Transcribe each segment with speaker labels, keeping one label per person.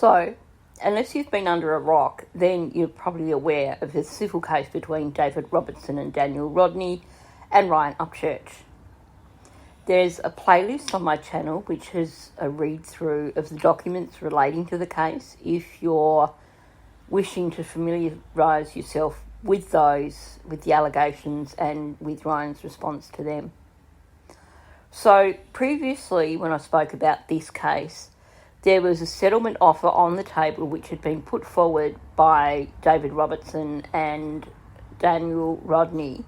Speaker 1: So, unless you've been under a rock, then you're probably aware of the civil case between David Robertson and Daniel Rodni and Ryan Upchurch. There's a playlist on my channel which has a read-through of the documents relating to the case if you're wishing to familiarise yourself with those, with the allegations and with Ryan's response to them. So previously, when I spoke about this case, there was a settlement offer on the table which had been put forward by David Robertson and Daniel Rodni.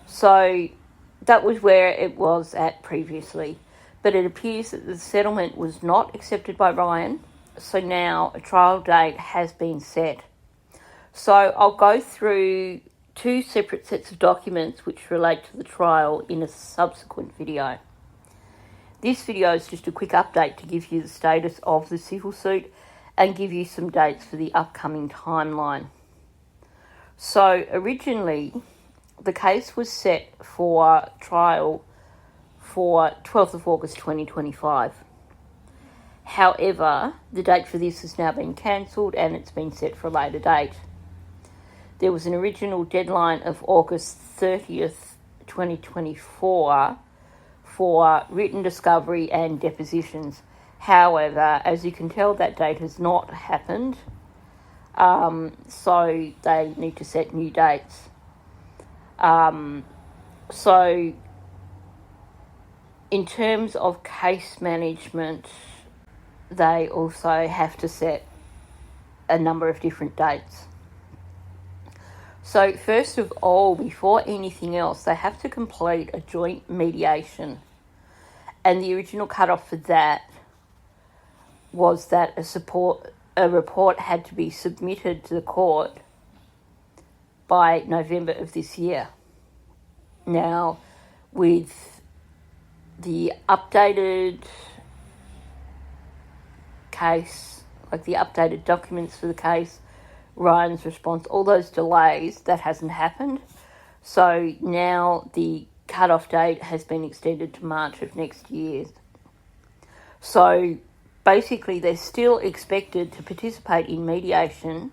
Speaker 1: So that was where it was at previously. But it appears that the settlement was not accepted by Ryan, so now a trial date has been set. So I'll go through two separate sets of documents which relate to the trial in a subsequent video. This video is just a quick update to give you the status of the civil suit and give you some dates for the upcoming timeline. So originally, the case was set for trial for 12th of August 2025. However, the date for this has now been cancelled and it's been set for a later date. There was an original deadline of August 30th, 2024 for written discovery and depositions. However, as you can tell, that date has not happened, so they need to set new dates. So in terms of case management, they also have to set a number of different dates. So first of all, before anything else, they have to complete a joint mediation. And the original cutoff for that was that a report had to be submitted to the court by November of this year. Now, with the updated case, like the updated documents for the case, Ryan's response, all those delays, that hasn't happened. So now the cut-off date has been extended to March of next year. So basically they're still expected to participate in mediation,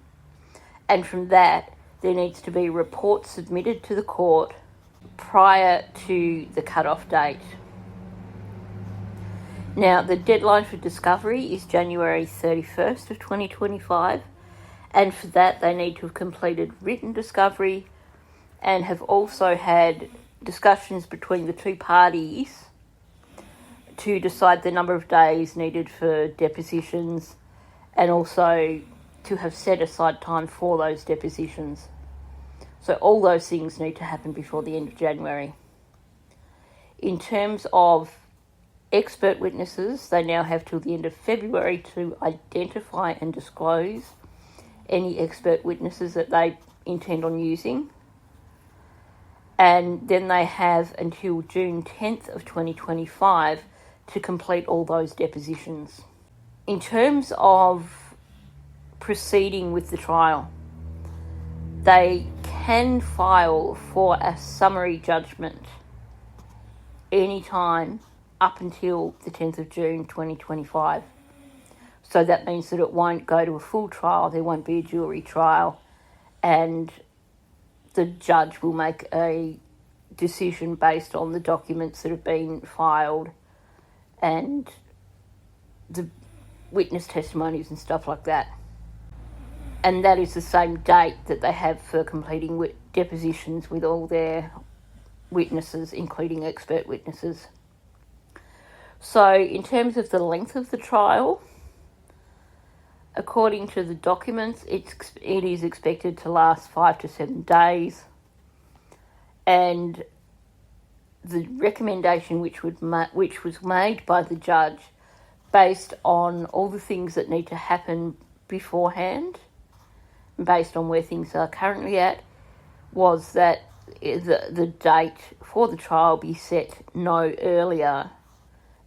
Speaker 1: and from that there needs to be a report submitted to the court prior to the cut-off date. Now, the deadline for discovery is January 31st of 2025, and for that they need to have completed written discovery and have also had discussions between the two parties to decide the number of days needed for depositions and also to have set aside time for those depositions. So all those things need to happen before the end of January. In terms of expert witnesses, they now have till the end of February to identify and disclose any expert witnesses that they intend on using. And then they have until June 10th of 2025 to complete all those depositions. In terms of proceeding with the trial, they can file for a summary judgment anytime up until the 10th of June 2025. So that means that it won't go to a full trial, there won't be a jury trial, and the judge will make a decision based on the documents that have been filed and the witness testimonies and stuff like that. And that is the same date that they have for completing depositions with all their witnesses, including expert witnesses. So in terms of the length of the trial, according to the documents, it is expected to last 5 to 7 days. And the recommendation which was made by the judge, based on all the things that need to happen beforehand, based on where things are currently at, was that the date for the trial be set no earlier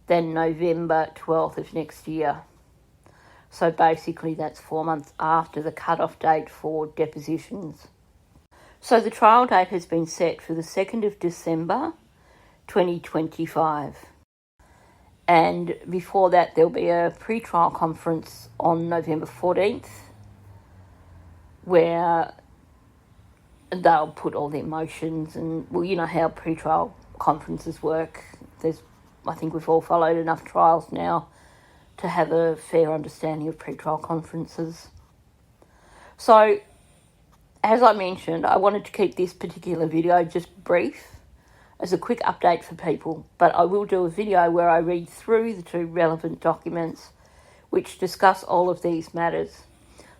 Speaker 1: than November 12th of next year. So basically that's 4 months after the cut-off date for depositions. So the trial date has been set for the 2nd of December 2025. And before that, there'll be a pre-trial conference on November 14th where they'll put all their motions and, well, you know how pre-trial conferences work. I think we've all followed enough trials now to have a fair understanding of pre-trial conferences. So, as I mentioned, I wanted to keep this particular video just brief as a quick update for people, but I will do a video where I read through the two relevant documents which discuss all of these matters,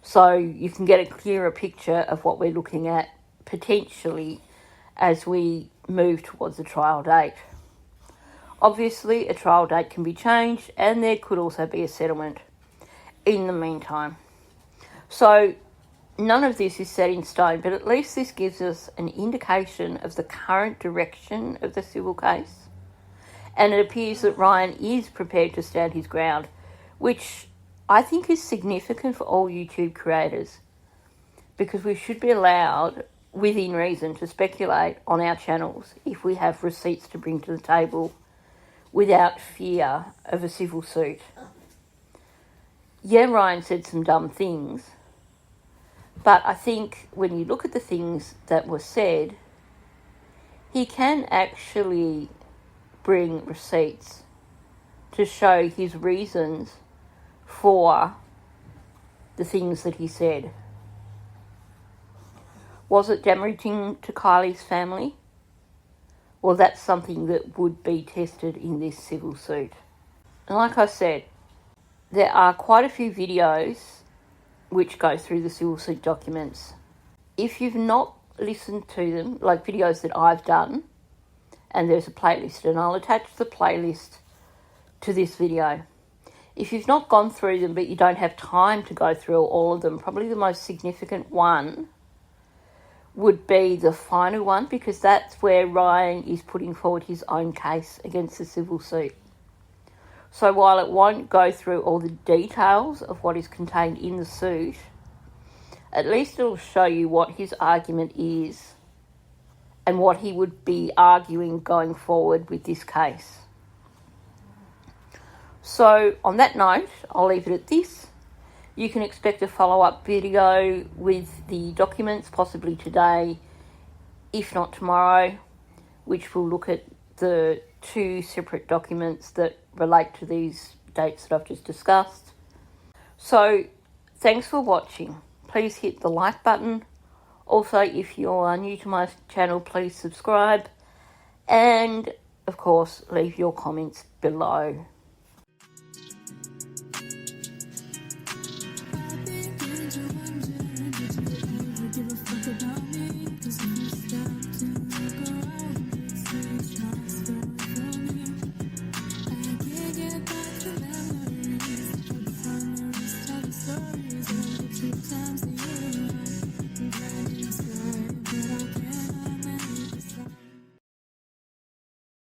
Speaker 1: so you can get a clearer picture of what we're looking at potentially as we move towards a trial date. Obviously, a trial date can be changed and there could also be a settlement in the meantime. So, none of this is set in stone, but at least this gives us an indication of the current direction of the civil case. And it appears that Ryan is prepared to stand his ground, which I think is significant for all YouTube creators, because we should be allowed, within reason, to speculate on our channels if we have receipts to bring to the table without fear of a civil suit. Yeah, Ryan said some dumb things, but I think when you look at the things that were said, he can actually bring receipts to show his reasons for the things that he said. Was it damaging to Kylie's family? Well, that's something that would be tested in this civil suit. And like I said, there are quite a few videos which go through the civil suit documents. If you've not listened to them, like videos that I've done, and there's a playlist, and I'll attach the playlist to this video. If you've not gone through them but you don't have time to go through all of them, probably the most significant one would be the final one, because that's where Ryan is putting forward his own case against the civil suit. So while it won't go through all the details of what is contained in the suit, at least it'll show you what his argument is and what he would be arguing going forward with this case. So on that note, I'll leave it at this. You can expect a follow-up video with the documents, possibly today, if not tomorrow, which will look at the two separate documents that relate to these dates that I've just discussed. So, thanks for watching. Please hit the like button. Also, if you're new to my channel, please subscribe. And, of course, leave your comments below.